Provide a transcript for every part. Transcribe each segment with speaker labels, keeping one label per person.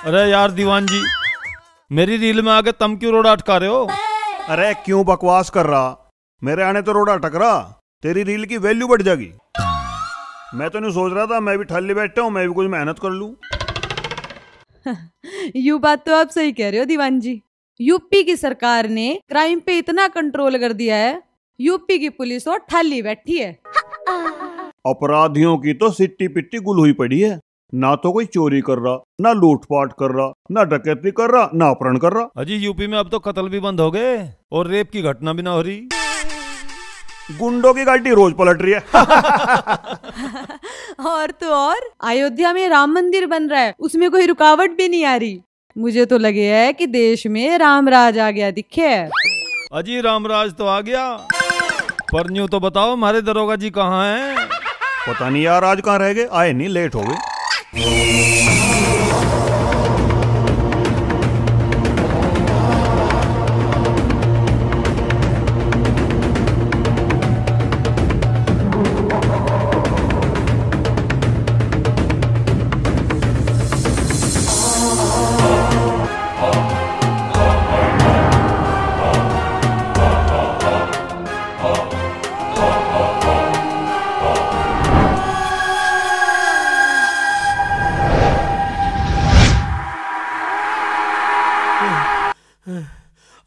Speaker 1: अरे यार दीवान जी, मेरी रील में आके तुम क्यों रोड अटका रहे हो?
Speaker 2: अरे क्यों बकवास कर रहा, मेरे आने तो रोड अटक रहा, तेरी रील की वैल्यू बढ़ जाएगी। मैं तो नहीं सोच रहा था, मैं भी ठल्ली बैठा हूँ, मैं भी कुछ मेहनत कर लूँ।
Speaker 3: यू बात तो आप सही कह रहे हो दीवान जी। यूपी की सरकार ने क्राइम पे इतना कंट्रोल कर दिया है, यूपी की पुलिस और ठाली बैठी है।
Speaker 2: अपराधियों की तो सिट्टी पिट्टी गुल हुई पड़ी है, ना तो कोई चोरी कर रहा, ना लूटपाट कर रहा, ना डकैती कर रहा, ना अपहरण कर रहा।
Speaker 1: अजी यूपी में अब तो कत्ल भी बंद हो गए और रेप की घटना भी ना हो रही।
Speaker 2: गुंडों की गाड़ी रोज पलट रही है।
Speaker 3: और तो और अयोध्या में राम मंदिर बन रहा है, उसमें कोई रुकावट भी नहीं आ रही। मुझे तो लगे है कि देश में रामराज आ गया दिखे।
Speaker 1: अजी रामराज तो आ गया, पर न्यू तो बताओ हमारे दरोगा जी कहाँ हैं?
Speaker 2: पता नहीं यार, आज कहाँ रह गए, आए नहीं, लेट हो गए।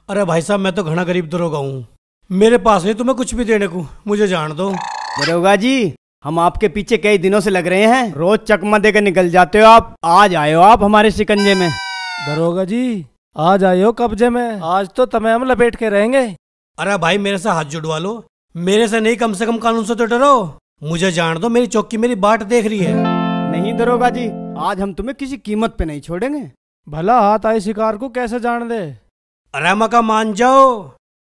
Speaker 4: अरे भाई साहब, मैं तो घना गरीब दरोगा हूँ, मेरे पास नहीं तुम्हें कुछ भी देने को, मुझे जान दो।
Speaker 5: दरोगा जी, हम आपके पीछे कई दिनों से लग रहे हैं, रोज चकमा देकर निकल जाते हो आप, आज आए हो आप हमारे शिकंजे में।
Speaker 6: दरोगा जी आज आए हो कब्जे में, आज तो तुम्हें हम लपेट के रहेंगे।
Speaker 4: अरे भाई मेरे से हाथ जुड़वा लो, मेरे से नहीं, कम से कम कानून से तो डरो। मुझे जान दो, मेरी चौकी मेरी बाट देख रही है।
Speaker 5: नहीं दरोगा जी, आज हम तुम्हें किसी कीमत पे नहीं छोड़ेंगे।
Speaker 6: भला हाथ आए शिकार को कैसे जान दे।
Speaker 4: अरे मका मान जाओ,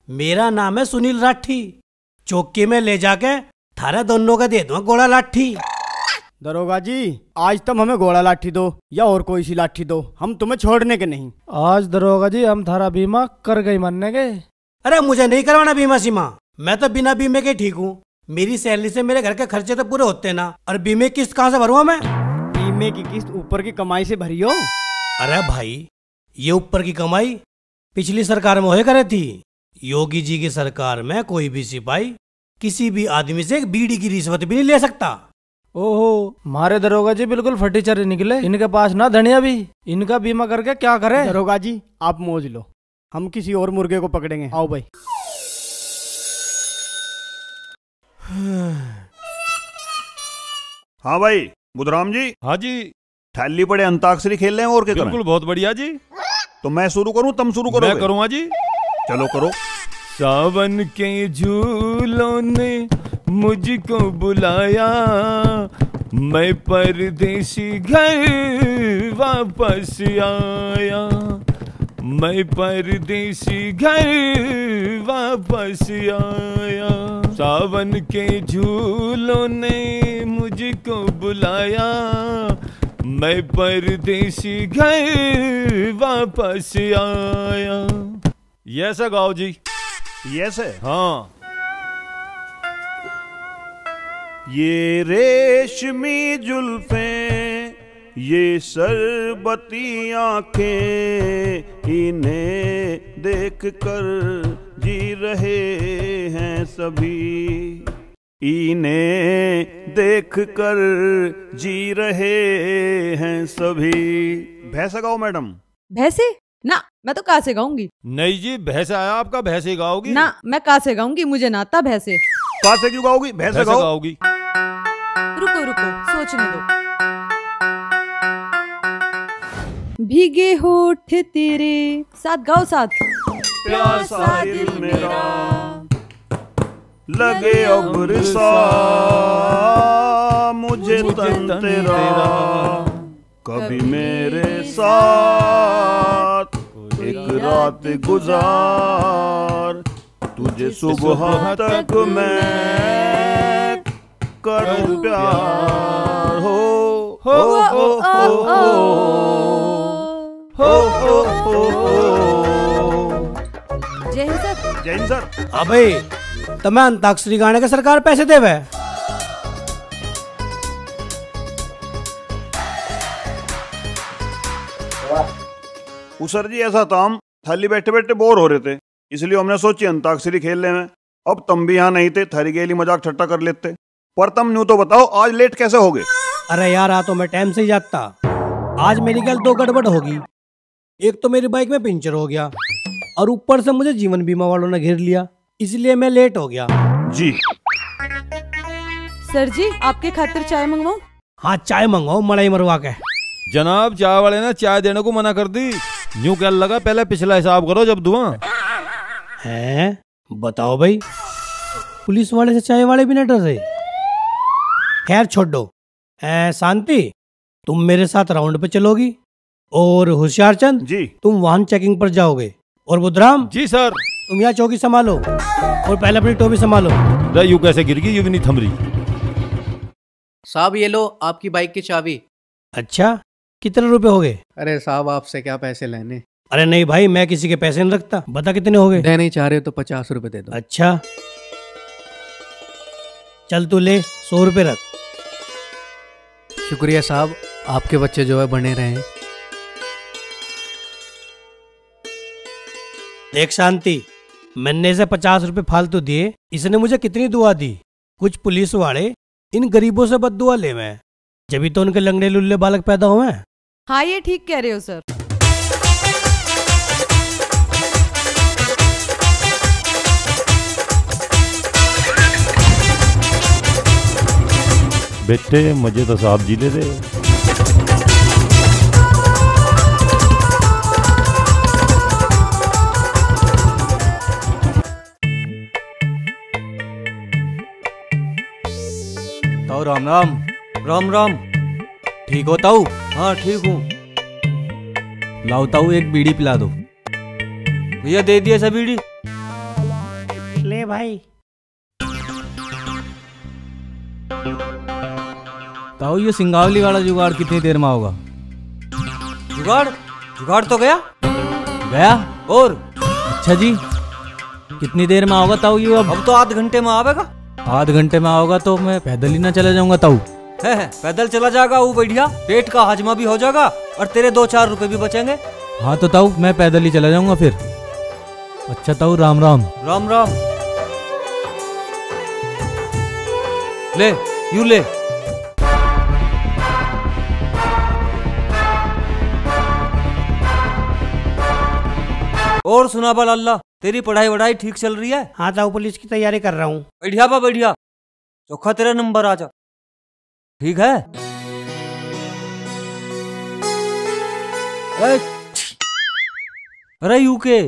Speaker 4: मेरा नाम है सुनील राठी, चौकी में ले जाके थारे दोनों का दे दूंगा गोला लाठी।
Speaker 5: दरोगा जी, आज तुम हमें घोड़ा लाठी दो या और कोई सी लाठी दो, हम तुम्हें छोड़ने के नहीं।
Speaker 6: आज दरोगा जी हम थारा बीमा कर गई मानने के।
Speaker 4: अरे मुझे नहीं करवाना बीमा सीमा, मैं तो बिना बीमे के ठीक हूँ। मेरी सैलरी से मेरे घर के खर्चे तो पूरे होते ना, और बीमे की किस्त कहाँ से भरूंगा मैं?
Speaker 5: बीमे की किस्त ऊपर की कमाई से भरी हो।
Speaker 4: अरे भाई, ये ऊपर की कमाई पिछली सरकार में होए करे थी। योगी जी की सरकार में कोई भी सिपाही किसी भी आदमी से एक बीड़ी की रिश्वत भी नहीं ले सकता।
Speaker 6: ओहो, हमारे दरोगा जी बिल्कुल फटीचरे निकले, इनके पास ना धनिया भी, इनका बीमा करके क्या करे।
Speaker 5: दरोगा जी आप मौज लो, हम किसी और मुर्गे को पकड़ेंगे। आओ भाई।
Speaker 2: हाँ भाई बुधराम जी।
Speaker 1: हाँ जी।
Speaker 2: थैली पड़े अंताक्षरी खेल रहे हैं और क्या करें?
Speaker 1: बिल्कुल, बहुत बढ़िया जी।
Speaker 2: तो मैं शुरू करूं, तुम शुरू करो?
Speaker 1: मैं करूँगा जी।
Speaker 2: चलो करो।
Speaker 1: सावन के झूलों ने मुझको बुलाया, मैं परदेसी घर वापस आया, मैं परदेसी घर वापस आया। सावन के झूलों ने मुझको बुलाया, मैं परदेसी घर वापस आया। ये ऐसा गाओ जी।
Speaker 2: ये से?
Speaker 1: हाँ।
Speaker 2: ये रेशमी जुल्फें, ये शरबती आंखें, इन्हें देख कर जी रहे हैं सभी, इन्हें देख कर जी रहे हैं सभी। भैंसा गाओ मैडम।
Speaker 3: भैंसे ना, मैं तो कासे गाऊंगी।
Speaker 1: नहीं जी, भैंसा आया आपका, भैंसे गाओगी
Speaker 3: ना, मैं कासे गाऊंगी, मुझे ना आता भैंसे।
Speaker 2: कासे क्यों गाओगी? भैंसा
Speaker 1: गाओगी।
Speaker 3: रुको रुको, सोचने दो। भीगे होठ तेरे, साथ गाओ साथ।
Speaker 2: प्यासा दिल मेरा लगे अब सा, मुझे तन तेरा कभी मेरे साथ एक रात गुजार, तुझे सुबह तक मैं करूं प्यार। हो हो हो हो।
Speaker 3: जय हिंद सर।
Speaker 2: जय हिंद सर।
Speaker 4: अबे तुम्हें अंताक्षरी गाने के सरकार पैसे देवे?
Speaker 2: वो सर जी ऐसा था, हम थाली बैठे बैठे बोर हो रहे थे, इसलिए हमने सोची अंताक्षरी खेल ले में। अब तुम भी यहाँ नहीं थे, थारी गेली मजाक ठट्टा कर लेते। पर तुम न्यू तो बताओ, आज लेट कैसे हो गए?
Speaker 4: अरे यार, आ तो मैं टाइम से ही जाता। आज मेरी गल दो गड़बड़ होगी। एक तो मेरी बाइक में पंचर हो गया और ऊपर से मुझे जीवन बीमा वालों ने घेर लिया, इसलिए मैं लेट हो गया।
Speaker 2: जी
Speaker 3: सर जी, आपके खातिर चाय मंगवाऊं?
Speaker 4: हाँ, चाय मंगाओ मलाई मरवा के।
Speaker 1: जनाब, चाय वाले ने चाय देने को मना कर दी। यूं क्या लगा, पहले पिछला हिसाब करो जब दुआ
Speaker 4: हैं। बताओ भाई, पुलिस वाले से चाय वाले भी न डर रहे। खैर छोड़ो। शांति, तुम मेरे साथ राउंड पे चलोगी और होशियारचंद
Speaker 2: जी,
Speaker 4: तुम वाहन चेकिंग पर जाओगे, और बुधराम
Speaker 1: जी सर।
Speaker 4: तुम यहाँ चौकी संभालो और पहले अपनी टोपी संभालो।
Speaker 1: यू कैसे गिर गई, यू भी नहीं थम रही।
Speaker 7: साहब ये लो आपकी बाइक की चाबी।
Speaker 4: अच्छा, कितने रुपए हो गए?
Speaker 7: अरे साहब आपसे क्या पैसे लेने।
Speaker 4: अरे नहीं भाई, मैं किसी के पैसे नहीं रखता। बता कितने हो गए?
Speaker 7: दे नहीं चाह रहे तो 50 रुपए दे दो।
Speaker 4: अच्छा चल तू ले, 100 रुपए रख।
Speaker 7: शुक्रिया साहब, आपके बच्चे जो है बने रहे।
Speaker 4: देख शांति, मैंने इसे 50 रुपए फालतू दिए, इसने मुझे कितनी दुआ दी। कुछ पुलिस वाले इन गरीबों से बद्दुआ ले में, जब तो उनके लंगड़े लुल्ले बालक पैदा हुए।
Speaker 3: हाँ, ये ठीक कह रहे हो सर।
Speaker 1: बेटे मुझे तो साहब जी ले दे।
Speaker 8: ताऊ राम राम। राम राम। ठीक हो ताऊ? हाँ ठीक हूँ। लाओ ताऊ, एक बीड़ी पिला दो। भैया दे दिया सब बीड़ी।
Speaker 4: ले भाई।
Speaker 8: ताऊ ये सिंगावली वाला जुगाड़ कितनी देर में होगा? जुगाड़? जुगाड़ तो गया। गया? और? अच्छा जी, कितनी देर में आओगा ताऊ ये? अब तो आध घंटे में आवेगा। आध घंटे में आओगा तो मैं पैदल ही ना चले जाऊंगा ताऊ। है पैदल चला जाएगा, वो बढ़िया, पेट का हाजमा भी हो जाएगा और तेरे 2-4 रुपए भी बचेंगे। हाँ तो ताऊ मैं पैदल ही चला जाऊंगा फिर। अच्छा ताऊ, राम राम। राम राम। ले यू ले। और सुना बल अल्लाह, तेरी पढ़ाई वढ़ाई ठीक चल रही है?
Speaker 4: हाँ ताऊ, पुलिस की तैयारी कर रहा हूँ।
Speaker 8: बढ़िया बा बढ़िया, चौखा तेरा नंबर आ जा। ठीक है। अरे यू के?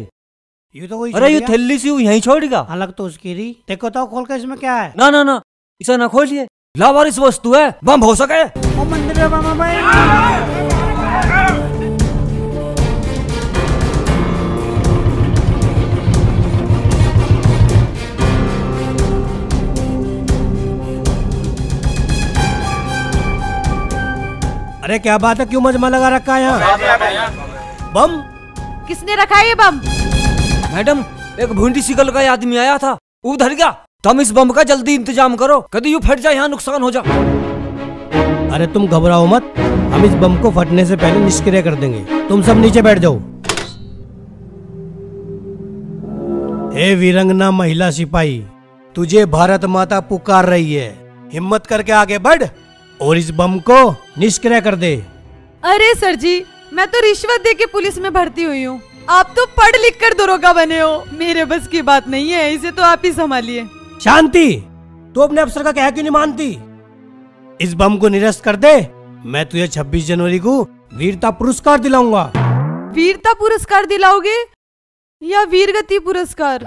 Speaker 4: यू तो वही।
Speaker 8: अरे यू थैली सी यहीं छोड़ेगा।
Speaker 4: अलग तो उसकी रही। देखो ताऊ, खोल के इसमें क्या है?
Speaker 8: ना ना ना, इसे ना खोलिए, लावारिस वस्तु है, बम हो सके।
Speaker 4: ओ मंदिर में बम भाई। अरे क्या बात है, क्यों मजमा लगा रखा है यहाँ? बम?
Speaker 3: किसने रखा है ये बम?
Speaker 8: मैडम, एक भूंडी सिकल का आदमी आया था, उधर गया। तुम इस बम का जल्दी इंतजाम करो, कभी यू फट जाए, यहाँ नुकसान हो जाए।
Speaker 4: अरे तुम घबराओ मत, हम इस बम को फटने से पहले निष्क्रिय कर देंगे। तुम सब नीचे बैठ जाओ। हे वीरंगना महिला सिपाही, तुझे भारत माता पुकार रही है। हिम्मत करके आगे बढ़ और इस बम को निष्क्रिय कर दे।
Speaker 3: अरे सर जी, मैं तो रिश्वत दे के पुलिस में भर्ती हुई हूँ। आप तो पढ़ लिख कर दरोगा बने हो, मेरे बस की बात नहीं है, इसे तो आप ही संभालिए।
Speaker 4: शांति, तू अपने अफसर का कह क्यों नहीं मानती? इस बम को निरस्त कर दे, मैं तुझे 26 जनवरी को वीरता पुरस्कार दिलाऊंगा।
Speaker 3: वीरता पुरस्कार दिलाओगे या वीरगति पुरस्कार?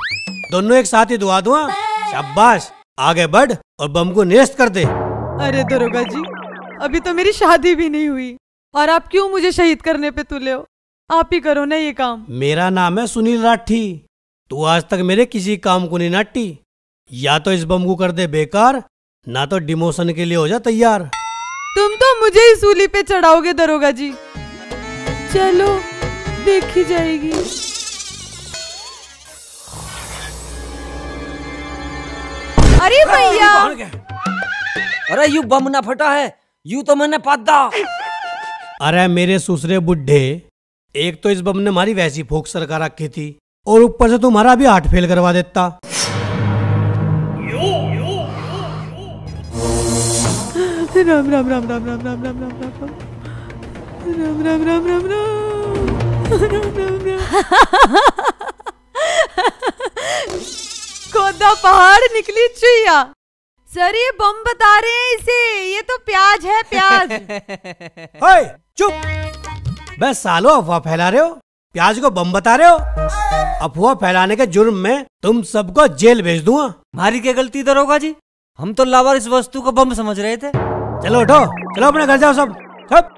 Speaker 4: दोनों एक साथ ही दुआ दूंगा। शाबाश, आगे बढ़ और बम को निरस्त कर दे।
Speaker 3: अरे दरोगा जी, अभी तो मेरी शादी भी नहीं हुई और आप क्यों मुझे शहीद करने पे तुले हो? आप ही करो ना ये काम।
Speaker 4: मेरा नाम है सुनील राठी, तू आज तक मेरे किसी काम को नहीं नाटी। या तो इस बम को कर दे बेकार, ना तो डिमोशन के लिए हो जा तैयार।
Speaker 3: तुम तो मुझे ही सूली पे चढ़ाओगे दरोगा जी। चलो देखी जाएगी। अरे भैया,
Speaker 8: अरे यू बम ना फटा है, यू तो मैंने पादा।
Speaker 4: अरे मेरे सुसरे बुढ़े, एक तो इस बम ने हमारी वैसी फूक सरका रखी थी और ऊपर से तुम्हारा भी हार्ट फेल करवा देता।
Speaker 3: राम राम राम राम राम राम राम राम राम राम राम राम राम राम खोदा पहाड़ निकली चुईया। सर ये बम बता रहे हैं इसे, ये तो प्याज है प्याज।
Speaker 4: ओए चुप, बस सालो अफवाह फैला रहे हो, प्याज को बम बता रहे हो। अफवाह फैलाने के जुर्म में तुम सबको जेल भेज दूंगा।
Speaker 8: हमारी क्या गलती दरोगा जी, हम तो लावारिस वस्तु को बम समझ रहे थे।
Speaker 4: चलो उठो, चलो अपने घर जाओ सब सब।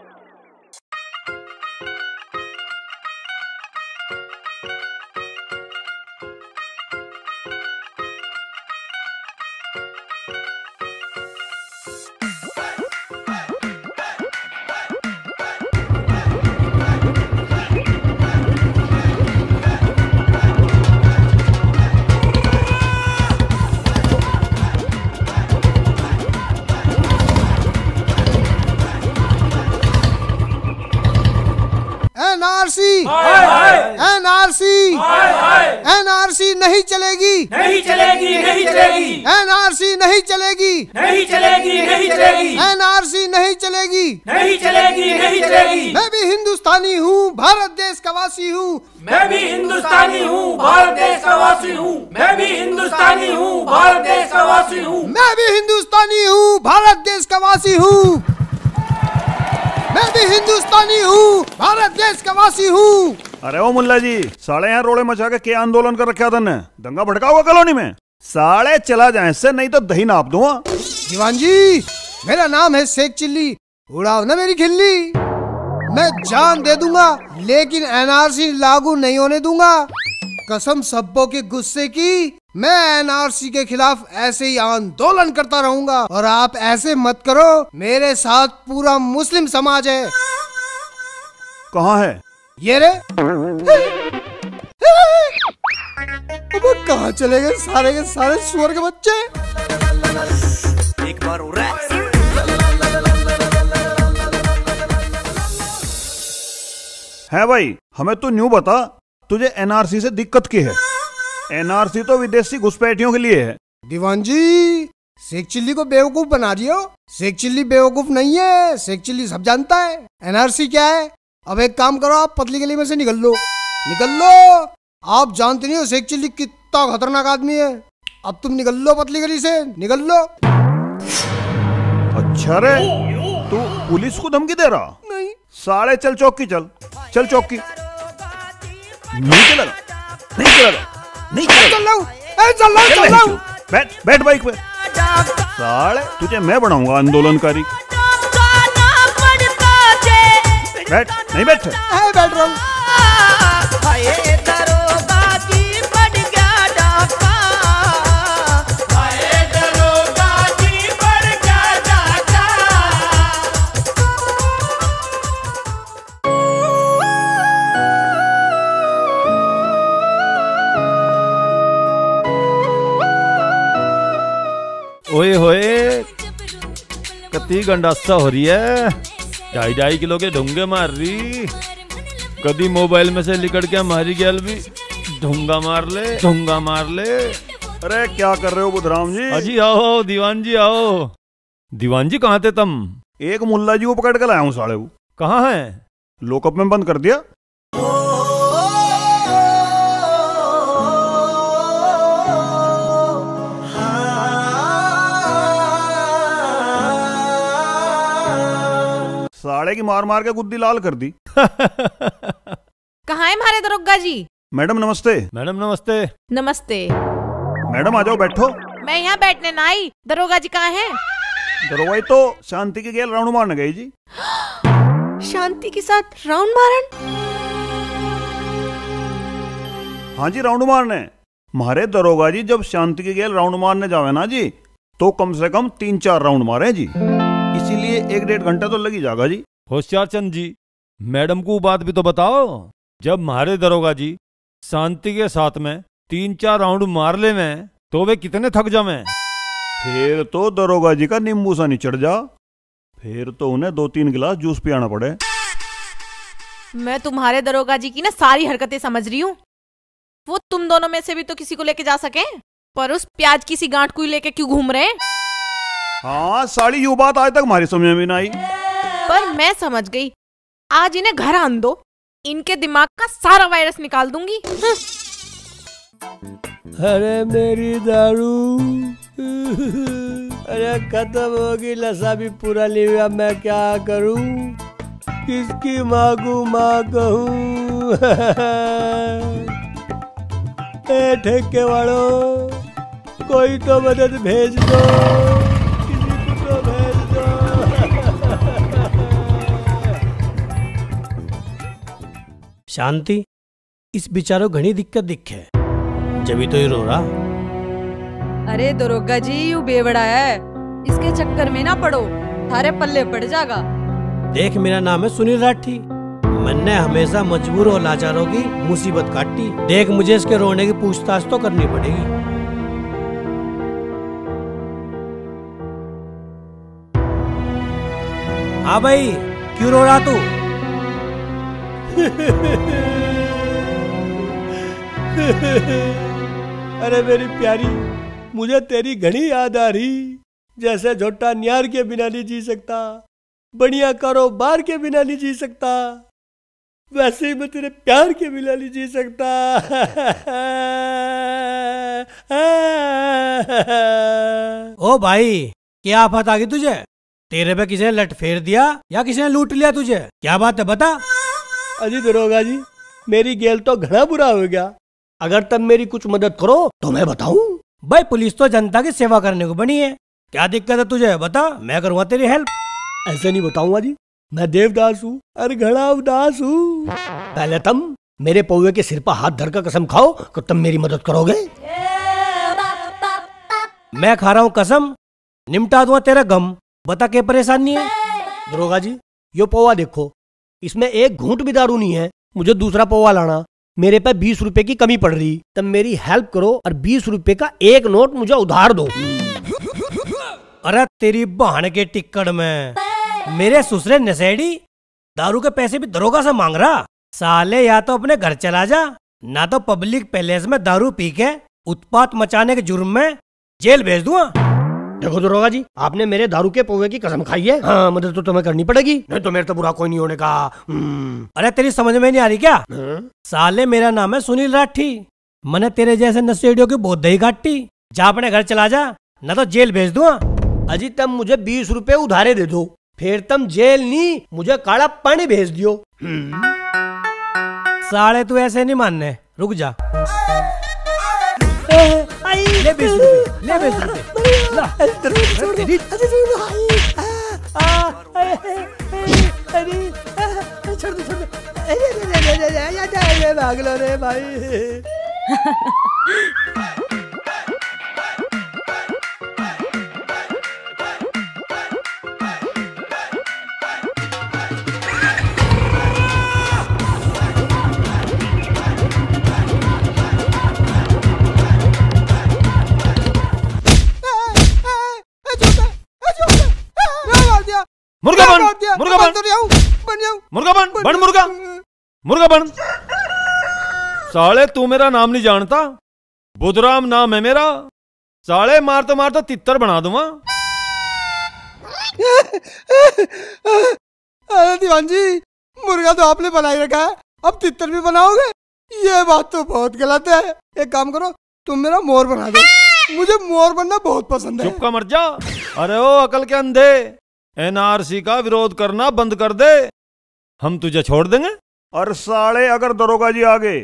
Speaker 9: एनआरसी एनआरसी नहीं चलेगी,
Speaker 6: नहीं चलेगी, नहीं चलेगी।
Speaker 9: एनआरसी नहीं चलेगी,
Speaker 6: नहीं चलेगी, नहीं चलेगी।
Speaker 9: एनआरसी नहीं चलेगी,
Speaker 6: नहीं चलेगी, नहीं चलेगी।
Speaker 9: मैं भी हिंदुस्तानी हूँ, भारत देश का वासी हूँ।
Speaker 6: मैं भी हिंदुस्तानी हूँ, भारत देश का वासी हूँ। मैं भी हिंदुस्तानी हूँ, भारत देश का वासी हूँ।
Speaker 9: मैं भी हिंदुस्तानी हूँ, भारत देश का वासी हूँ। मैं भी हिंदुस्तानी हूँ, भारत देश का वासी हूँ।
Speaker 2: अरे ओ मुल्ला जी, साले यहाँ रोड़े मचा के क्या आंदोलन कर रखा था ने? दंगा भड़का हुआ कॉलोनी में? साले चला जाए इससे, नहीं तो दही नाप दूंगा।
Speaker 9: दीवान जी, मेरा नाम है शेख चिल्ली, उड़ाओ ना मेरी खिल्ली। मैं जान दे दूंगा लेकिन एनआरसी लागू नहीं होने दूंगा। कसम सब्बों के गुस्से की, मैं एनआरसी के खिलाफ ऐसे ही आंदोलन करता रहूंगा। और आप ऐसे मत करो, मेरे साथ पूरा मुस्लिम समाज है।
Speaker 2: कहाँ है
Speaker 9: ये रे? अब कहाँ चले गए सारे के सारे सुअर के बच्चे?
Speaker 8: एक बार हो रहा है।
Speaker 2: है भाई, हमें तू न्यू बता, तुझे एनआरसी से दिक्कत की है? एनआरसी तो विदेशी घुसपैठियों के लिए है।
Speaker 9: दीवान जी, शेख चिल्ली को बेवकूफ बना रही हो। शेख चिल्ली बेवकूफ नहीं है, शेख चिल्ली सब जानता है एनआरसी क्या है। अब एक काम करो, आप पतली गली में से निकल लो, निकल लो। आप जानते नहीं हो शेख चिल्ली कितना खतरनाक आदमी है। अब तुम निकल लो पतली गली से, निकल लो।
Speaker 2: अच्छा रे, तू पुलिस को धमकी दे रहा?
Speaker 9: नहीं।
Speaker 2: साले चल चौकी, चल चल चौकी। नहीं चलेगा, नहीं चलेगा, नहीं चलेगा।
Speaker 9: चल रहा हूँ।
Speaker 2: बैठ बैठ बाइक पे। साले तुझे मैं बनाऊंगा आंदोलनकारी। बैठ, नहीं बैठ।
Speaker 9: बैठ रहा हूँ।
Speaker 1: ओए होए, कती गंडासा हो रही है। 2.5 किलो के ढूंगे मार रही। कदी मोबाइल में से लिकड़ के हमारी गैल भी ढूंगा मार ले, ढूंगा मार ले।
Speaker 2: अरे क्या कर रहे हो बुधराम जी?
Speaker 1: अजी आओ, दीवान जी आओ। दीवान जी कहाँ थे तुम?
Speaker 2: एक मुल्ला जी को पकड़ कर लाया हूँ साले को।
Speaker 1: कहाँ है?
Speaker 2: लॉकअप में बंद कर दिया। साले की मार मार के गुद्दी लाल कर दी।
Speaker 3: कहाँ है हमारे दरोगा जी?
Speaker 2: मैडम नमस्ते।
Speaker 1: मैडम नमस्ते।
Speaker 3: नमस्ते।
Speaker 2: मैडम आ जाओ, बैठो।
Speaker 3: मैं यहाँ बैठने ना आई। दरोगा जी कहाँ हैं?
Speaker 2: दरोगा तो शांति के गेल राउंड मारने गई जी।
Speaker 3: शांति के साथ राउंड मारन?
Speaker 2: हाँ जी, राउंड मारने। मारे दरोगा जी जब शांति के गेल राउंड मारने जावे ना जी, तो कम से कम 3-4 राउंड मारे जी। इसीलिए 1-1.5 घंटा तो लगी जाएगा जी।
Speaker 1: होशियार चंद जी, मैडम को बात भी तो बताओ। जब हमारे दरोगा जी शांति के साथ में 3-4 राउंड मार ले में, तो वे कितने थक जावे।
Speaker 2: फिर तो दरोगा जी का नींबू सा नहीं चढ़ जा। फिर तो उन्हें 2-3 गिलास जूस पियाना पड़े।
Speaker 10: मैं तुम्हारे दरोगा जी की ना सारी हरकतें समझ रही हूँ। वो तुम दोनों में से भी तो किसी को लेके जा सके, पर उस प्याज की सी गांठ को लेके क्यों घूम रहे हैं?
Speaker 2: हाँ साली, यू बात आज तक हमारी समझ में नहीं आई।
Speaker 10: पर मैं समझ गई। आज इन्हें घर आन दो, इनके दिमाग का सारा वायरस निकाल दूंगी।
Speaker 4: अरे मेरी दारू, अरे खत्म होगी, नशा भी पूरा लिया, मैं क्या करूं, किसकी मांगू मां कहूं। ए ठेके वालों, कोई तो मदद भेज दो, किसी को तो भेज दो। शांति, इस बेचारो घनी दिक्कत दिखे, जब तो ही रो रहा।
Speaker 3: अरे दरोगा जी, यू बेवड़ा है, इसके चक्कर में ना पड़ो, थारे पल्ले पड़ जाएगा।
Speaker 4: देख, मेरा नाम है सुनील राठी, मैंने हमेशा मजबूर और लाचारों की मुसीबत काटी। देख, मुझे इसके रोने की पूछताछ तो करनी पड़ेगी। हाँ भाई, क्यों रो रहा तू? अरे मेरी प्यारी, मुझे तेरी घनी याद आ रही। जैसे झोटा न्यार के बिना नहीं जी सकता, बढ़िया कारोबार के बिना नहीं जी सकता, वैसे ही मैं तेरे प्यार के बिना नहीं जी सकता। ओ भाई, क्या आफत आ गई तुझे? तेरे पे किसी ने लट फेर दिया या किसी ने लूट लिया तुझे? क्या बात है, बता। अजी दरोगा जी, मेरी गेल तो घना बुरा हो गया। अगर तुम मेरी कुछ मदद करो तो मैं बताऊं। भाई, पुलिस तो जनता की सेवा करने को बनी है, क्या दिक्कत है तुझे, बता, मैं करूँगा तेरी हेल्प। ऐसे नहीं बताऊंगा जी, मैं देवदास हूँ, अरे घना उदास हूँ। पहले तुम मेरे पौवे के सिर पर हाथ धर कर कसम खाओ कि तुम मेरी मदद करोगे। मैं खा रहा हूँ कसम, निमटा दूंगा तेरा गम, बता क्या परेशानी है। दरोगा जी, यो पौवा देखो, इसमें एक घूंट भी दारू नहीं है, मुझे दूसरा पौवा लाना, मेरे पे 20 रुपए की कमी पड़ रही, तब मेरी हेल्प करो और 20 रुपए का एक नोट मुझे उधार दो। अरे तेरी बहन के टिक्कड़ में, मेरे ससुरे नशेड़ी दारू के पैसे भी दरोगा से मांग रहा। साले, या तो अपने घर चला जा, ना तो पब्लिक पैलेस में दारू पी के उत्पात मचाने के जुर्म में जेल भेज दूंगा। देखो दरोगा जी, आपने मेरे दारू के पौवे की कसम खाई है, हाँ, मदद तो तुम्हें करनी पड़ेगी, नहीं तो मेरे तो बुरा कोई नहीं होने का। अरे तेरी समझ में नहीं आ रही क्या? साले, मेरा नाम है सुनील राठी, मैंने तेरे जैसे नशेड़ियों की बहुत दही काटी। जा अपने घर चला जा, ना तो जेल भेज दूंगा। अजी, तुम मुझे 20 रुपए उधारे दे दो, फिर तुम जेल नहीं, मुझे काला पानी भेज दियो। साले, तू ऐसे नहीं मानने, रुक जा। ले 20 रुपए, ले 20 रुपए, ला। छोड़ दो, भाग लो रे भाई।
Speaker 1: मुर्गा बन, मुर्गा बन, मुर्गा बन, बन मुर्गा, मुर्गा बन। साले, तू मेरा नाम नहीं जानता, बुधराम नाम है मेरा। साले, मारते मारते तितर बना दूंगा।
Speaker 9: अरे दीवान जी, मुर्गा तो आपने बना ही रखा है, अब तितर भी बनाओगे? ये बात तो बहुत गलत है। एक काम करो, तुम मेरा मोर बना दो, मुझे मोर बनना बहुत पसंद है।
Speaker 1: चुप का मर जा। अरे ओ अकल के अंधे, एनआरसी का विरोध करना बंद कर दे, हम तुझे छोड़ देंगे।
Speaker 2: और साले, अगर दरोगा जी आ गए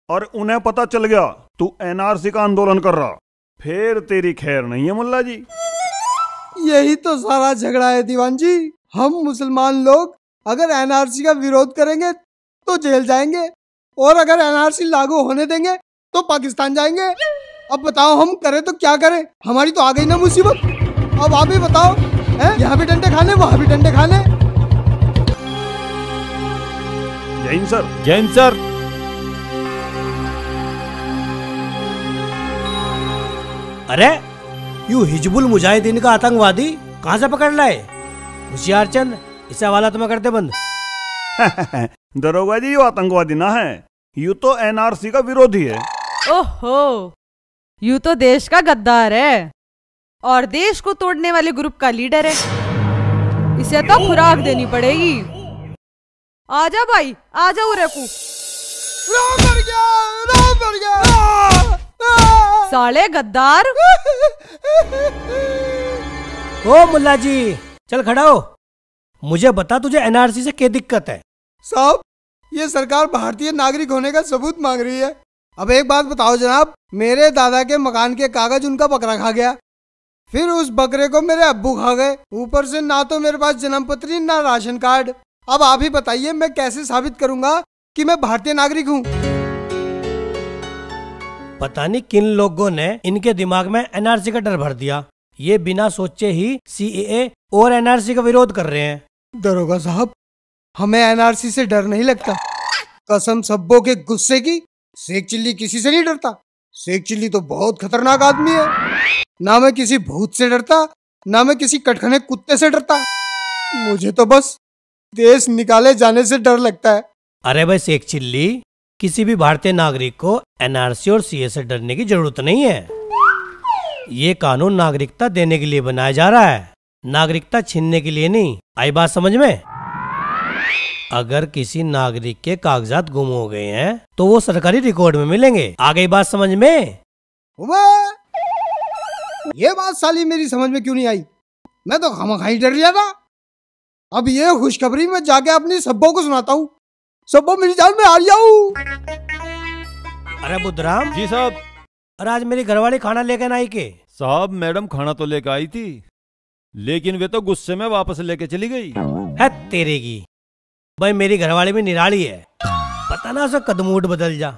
Speaker 2: और उन्हें पता चल गया तू एनआरसी का आंदोलन कर रहा, फिर तेरी खैर नहीं है मुल्ला जी।
Speaker 9: यही तो सारा झगड़ा है दीवान जी। हम मुसलमान लोग अगर एनआरसी का विरोध करेंगे तो जेल जाएंगे, और अगर एनआरसी लागू होने देंगे तो पाकिस्तान जाएंगे। अब बताओ हम करें तो क्या करें, हमारी तो आ गई ना मुसीबत। अब आप ही बताओ, यहाँ भी डंडे खाने, वहाँ भी डंडे खाने।
Speaker 2: Jain sir,
Speaker 1: Jain sir.
Speaker 4: अरे, यू हिजबुल मुजाहिदीन का आतंकवादी कहाँ से पकड़ लाए? होशियारचंद, इसे हवाला तुम्हें करते बंद।
Speaker 2: दरोगा जी, ये आतंकवादी ना है, यू तो एनआरसी का विरोधी है।
Speaker 3: ओहो, यू तो देश का गद्दार है और देश को तोड़ने वाले ग्रुप का लीडर है। इसे तो खुराक देनी पड़ेगी। आजा भाई, आजा उरेकू। साले गद्दार।
Speaker 4: ओ मुल्ला जी, चल खड़ा हो। मुझे बता, तुझे एनआरसी से क्या दिक्कत है?
Speaker 9: साहब, ये सरकार भारतीय नागरिक होने का सबूत मांग रही है। अब एक बात बताओ जनाब, मेरे दादा के मकान के कागज उनका बकरा खा गया, फिर उस बकरे को मेरे अब्बू खा गए, ऊपर से ना तो मेरे पास जन्म पत्री ना राशन कार्ड। अब आप ही बताइए, मैं कैसे साबित करूंगा कि मैं भारतीय नागरिक हूँ?
Speaker 4: पता नहीं किन लोगों ने इनके दिमाग में एनआरसी का डर भर दिया। ये बिना सोचे ही सीएए और एनआरसी का विरोध कर रहे हैं।
Speaker 9: दरोगा साहब, हमें एनआरसी से डर नहीं लगता। कसम सब्बों के गुस्से की, शेख चिल्ली किसी से नहीं डरता। शेख चिल्ली तो बहुत खतरनाक आदमी है। ना मैं किसी भूत से डरता, ना मैं किसी कटखने कुत्ते से डरता। मुझे तो बस देश निकाले जाने से डर लगता है।
Speaker 4: अरे भाई शेख चिल्ली, किसी भी भारतीय नागरिक को एनआरसी और सीए से डरने की जरूरत नहीं है। ये कानून नागरिकता देने के लिए बनाया जा रहा है, नागरिकता छीनने के लिए नहीं। आई बात समझ में? अगर किसी नागरिक के कागजात गुम हो गए हैं तो वो सरकारी रिकॉर्ड में मिलेंगे। आ गई बात समझ में?
Speaker 9: ये बात साली मेरी समझ में क्यों नहीं आई? मैं तो खामखाई डर लिया था। अब ये खुशखबरी मैं जाके अपनी सब्बों को सुनाता हूँ। सब्बों मेरी जान में आ जाऊँ।
Speaker 4: अरे बुद्धराम
Speaker 1: जी साहब।
Speaker 4: अरे आज मेरी घरवाली खाना लेकर आई के?
Speaker 1: साहब, मैडम खाना तो लेकर आई थी, लेकिन वे तो गुस्से में वापस लेके चली गई।
Speaker 4: है तेरे की। भाई मेरी घरवाली भी निराली है, पता ना उसे कदमूड बदल जा।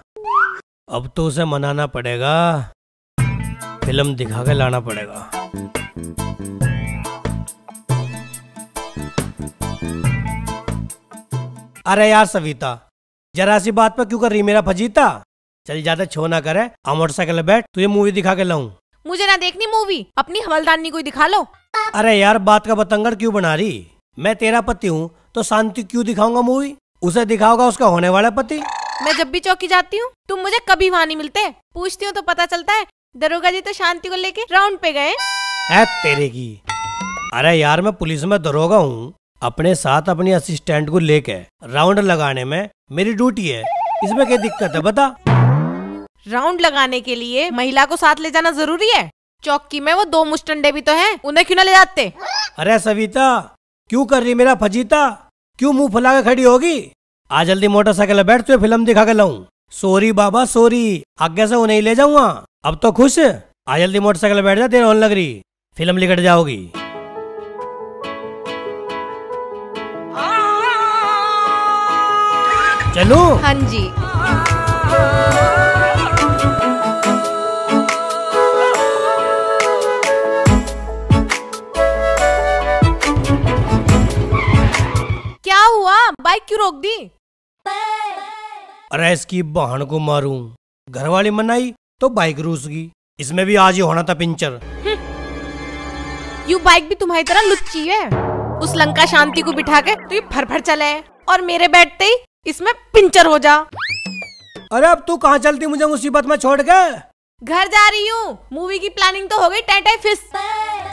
Speaker 4: अब तो उसे मनाना पड़ेगा, फिल्म दिखा के लाना पड़ेगा। अरे यार सविता, जरा सी बात पर क्यों कर रही मेरा फजीता? चल ज्यादा छो ना करे, आ मोटरसाइकिल में बैठ, तुझे मूवी दिखा के लाऊं।
Speaker 10: मुझे ना देखनी मूवी, अपनी हवलदारनी को दिखा लो।
Speaker 4: अरे यार बात का बतंगड़ क्यों बना रही? मैं तेरा पति हूँ तो शांति क्यों दिखाऊंगा मूवी? उसे दिखाओगा उसका होने वाला पति।
Speaker 10: मैं जब भी चौकी जाती हूँ तुम मुझे कभी वहाँ नहीं मिलते। पूछती हूँ तो पता चलता है दरोगा जी तो शांति को लेके राउंड पे गए।
Speaker 4: है तेरे की। अरे यार मैं पुलिस में दरोगा हूँ, अपने साथ अपनी असिस्टेंट को लेके राउंड लगाने में मेरी ड्यूटी है। इसमें क्या दिक्कत है बता?
Speaker 10: राउंड लगाने के लिए महिला को साथ ले जाना जरूरी है? चौकी में वो 2 मुस्टंडे भी तो हैं, उन्हें क्यों ना ले जाते?
Speaker 4: अरे सविता, क्यों कर रही मेरा फजीता? क्यों मुंह फुला के खड़ी होगी? आ जल्दी मोटरसाइकिल बैठ, तुझे फिल्म दिखा के लाऊं। सॉरी बाबा सॉरी, आगे से उन्हें ले जाऊंगा। अब तो खुश? आ जल्दी मोटरसाइकिल बैठ जा, तेरे होने लग रही, फिल्म लिकट जाओगी। चलो।
Speaker 10: हाँ जी। क्या हुआ? बाइक क्यों रोक दी?
Speaker 4: अरे इसकी बहन को मारूं, घरवाली मनाई तो बाइक रूस गई। इसमें भी आज ही होना था पिंचर।
Speaker 10: यू बाइक भी तुम्हारी तरह लुच्ची है। उस लंका शांति को बिठा के तो ये फर चले, और मेरे बैठते ही इसमें पिंचर हो जा।
Speaker 4: अरे अब तू कहाँ चलती मुझे मुसीबत में छोड़ के?
Speaker 10: घर जा रही हूँ, मूवी की प्लानिंग तो हो गई टाई फिस।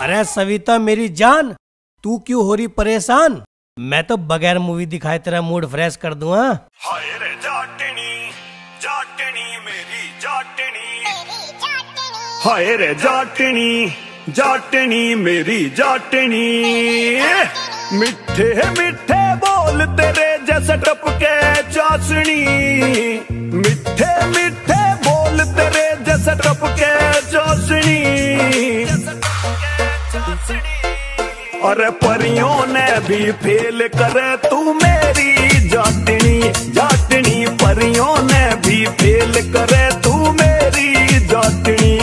Speaker 4: अरे सविता मेरी जान, तू क्यों हो रही परेशान? मैं तो बगैर मूवी दिखाए तेरा मूड फ्रेश कर दूंगा।
Speaker 2: हाय रे जाटनी, जाटनी मेरी जाटनी, हाय रे जाटनी, जाटनी मेरी जाटनी। मिठे मिठे बोल तेरे जैसे टपके चाशनी, मिठे मिठे बोल तेरे जैसे टपके चाशनी। अरे परियों ने भी फेल करे तू मेरी जाटनी, जाटनी परियों ने भी फेल करे तू मेरी जाटनी।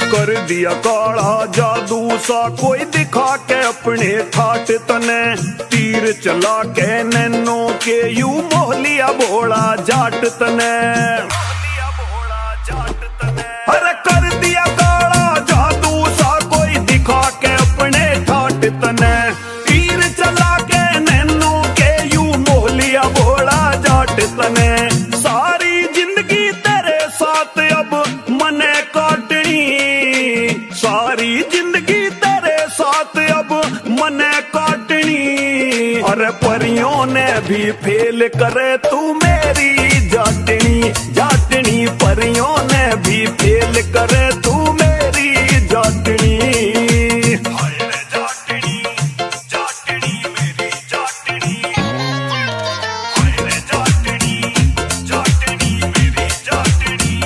Speaker 2: कर दिया काला जादू सा कोई दिखा के अपने ठाट तने, तीर चला के नैनो के यू मोह लिया भोला जाट तने। अरे कर दिया काला जादू सा कोई दिखा के अपने ठाट तने, तीर चला के नैनो के यू मोह लिया भोला जाट तने। सारी जिंदगी तेरे साथ अब मने काटनी, सारी जिंदगी तेरे साथ अब मने काटनी। अरे परियों ने भी फेल करे तू मेरी जाटनी, जाटनी परियों ने भी फेल करे तू मेरी जाटनी। हाय रे जाटनी, जाटनी मेरी जाटनी, हाय रे जाटनी, जाटनी मेरी जाटनी।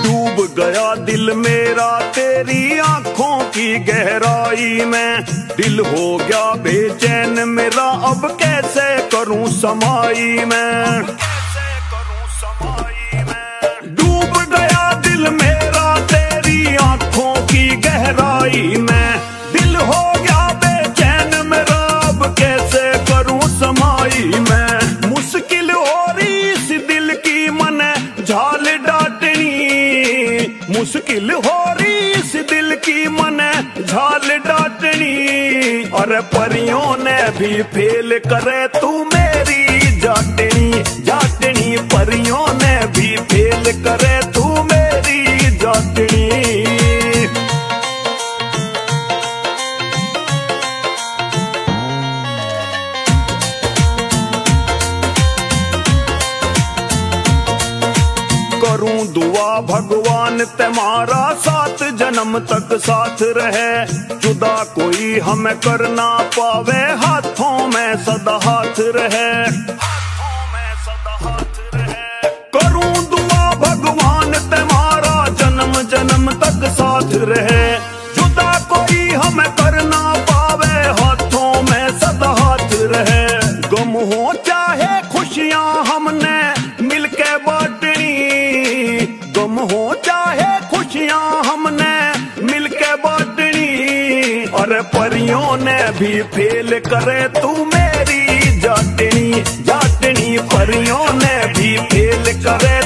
Speaker 2: डूब गया दिल मेरा तेरी आंखों की गहराई में, दिल हो गया बेचैन मेरा अब कैसे करूं समाई मैं, कैसे करूं समाई मैं। डूब गया दिल मेरा तेरी आंखों की गहराई में, दिल हो गया बेचैन मेरा अब कैसे करूं समाई मैं। मुश्किल हो रही इस दिल की मने झाल डाटनी, मुश्किल हो रही इस दिल की मने झाल डाटनी। अरे परियों ने भी फेल करे तू मेरी जाटनी, जाटनी परियों ने भी फेल करे तू मेरी जाटनी। करूं दुआ भगवान तुम्हारा 7 जन्म तक साथ रहे, जुदा कोई हमें कर ना पावे हाथों में सदा हाथ रहे, हाथों में सदा हाथ रहे। करूं दुआ भगवान तुम्हारा जन्म जन्म तक साथ रहे, जुदा कोई हमें कर ना पावे हाथों में सदा हाथ रहे। गम हो चाहे खुशियां हमने मिलके बांटनी, गम हो चाहे खुशियां हमने मिलके बांटनी। अरे परियों ने भी फेल करे तू मेरी जाटनी, जाटनी परियों ने भी फेल करे